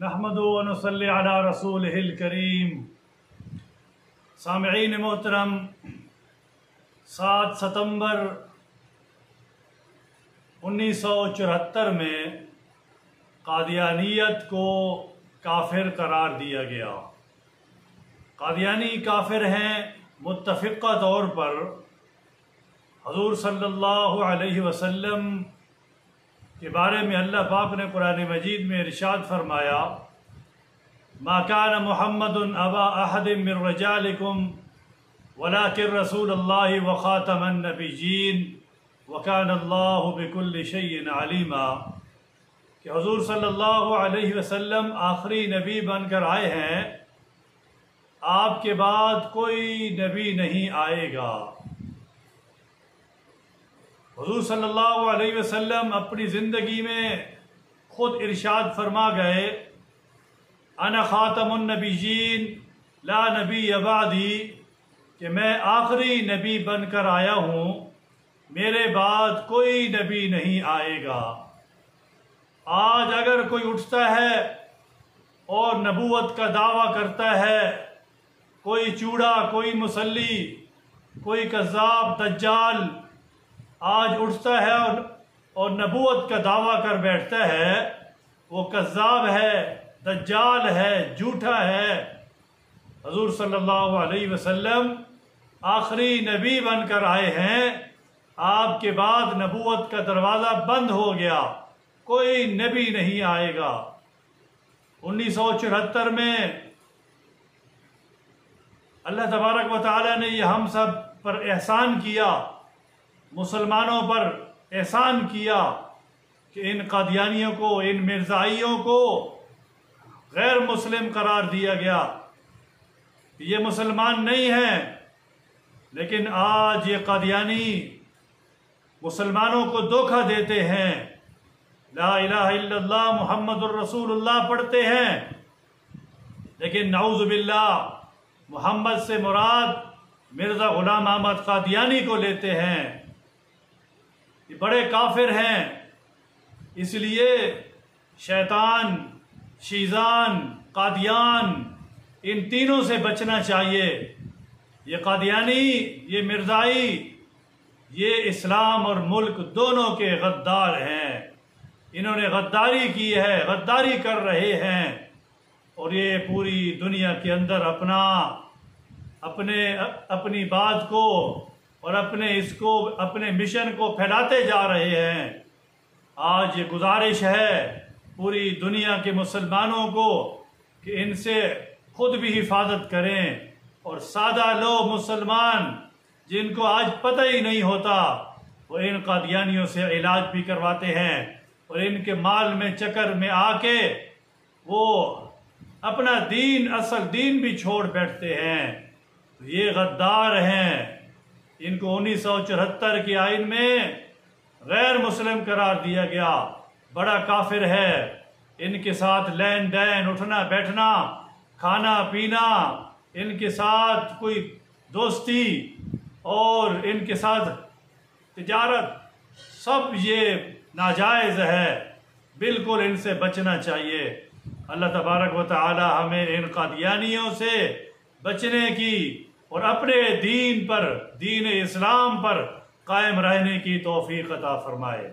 نحمد و نصلی علی رسولہ الکریم۔ سامعین محترم، 7 ستمبر 1974 میں قادیانیت کو کافر قرار دیا گیا۔ قادیانی کافر ہیں متفقہ طور پر۔ حضور صلی اللہ علیہ وسلم کے بارے میں اللہ پاک نے قرآن مجید میں ارشاد فرمایا، ما کان محمد ابا احد من رجالکم ولکن رسول اللہ وخاتم النبیین وکان اللہ بکل شیء علیما، کہ حضور صلی اللہ علیہ وسلم آخری نبی بن کر آئے ہیں، آپ کے بعد کوئی نبی نہیں آئے گا۔ حضور صلی اللہ علیہ وسلم اپنی زندگی میں خود ارشاد فرما گئے، انا خاتم النبیین لا نبی بعدی، کہ میں آخری نبی بن کر آیا ہوں، میرے بعد کوئی نبی نہیں آئے گا۔ آج اگر کوئی اٹھتا ہے اور نبوت کا دعویٰ کرتا ہے، کوئی چوڑا، کوئی مسلی، کوئی کذاب دجال آج اٹھتا ہے اور نبوت کا دعویٰ کر بیٹھتا ہے، وہ کذاب ہے، دجال ہے، جھوٹا ہے۔ حضور صلی اللہ علیہ وسلم آخری نبی بن کر آئے ہیں، آپ کے بعد نبوت کا دروازہ بند ہو گیا، کوئی نبی نہیں آئے گا۔ 1974 میں اللہ تبارک و تعالی نے یہ ہم سب پر احسان کیا، مسلمانوں پر احسان کیا کہ ان قادیانیوں کو، ان مرزائیوں کو غیر مسلم قرار دیا گیا، یہ مسلمان نہیں ہیں۔ لیکن آج یہ قادیانی مسلمانوں کو دھوکہ دیتے ہیں، لا الہ الا اللہ محمد الرسول اللہ پڑھتے ہیں، لیکن نعوذ باللہ محمد سے مراد مرزا غلام احمد قادیانی کو لیتے ہیں۔ یہ بڑے کافر ہیں، اس لیے شیطان، شیطان، قادیان، ان تینوں سے بچنا چاہیے۔ یہ قادیانی، یہ مرزائی، یہ اسلام اور ملک دونوں کے غدار ہیں۔ انہوں نے غداری کی ہے، غداری کر رہے ہیں، اور یہ پوری دنیا کے اندر اپنی بات کو اور اپنے مشن کو پھیلاتے جا رہے ہیں۔ آج یہ گزارش ہے پوری دنیا کے مسلمانوں کو کہ ان سے خود بھی حفاظت کریں، اور سادہ لوگ مسلمان جن کو آج پتہ ہی نہیں ہوتا، وہ ان قادیانیوں سے علاج بھی کرواتے ہیں، اور ان کے مال میں چکر میں آ کے وہ اپنا دین، اصل دین بھی چھوڑ بیٹھتے ہیں۔ یہ غدار ہیں، ان کو 1974 کے آئین میں غیر مسلم قرار دیا گیا، بڑا کافر ہے۔ ان کے ساتھ لین دین، اٹھنا بیٹھنا، کھانا پینا، ان کے ساتھ کوئی دوستی اور ان کے ساتھ تجارت، سب یہ ناجائز ہے، بالکل ان سے بچنا چاہیے۔ اللہ تبارک و تعالی ہمیں ان قادیانیوں سے بچنے کی اور اپنے دین پر، دین اسلام پر قائم رہنے کی توفیق عطا فرمائے۔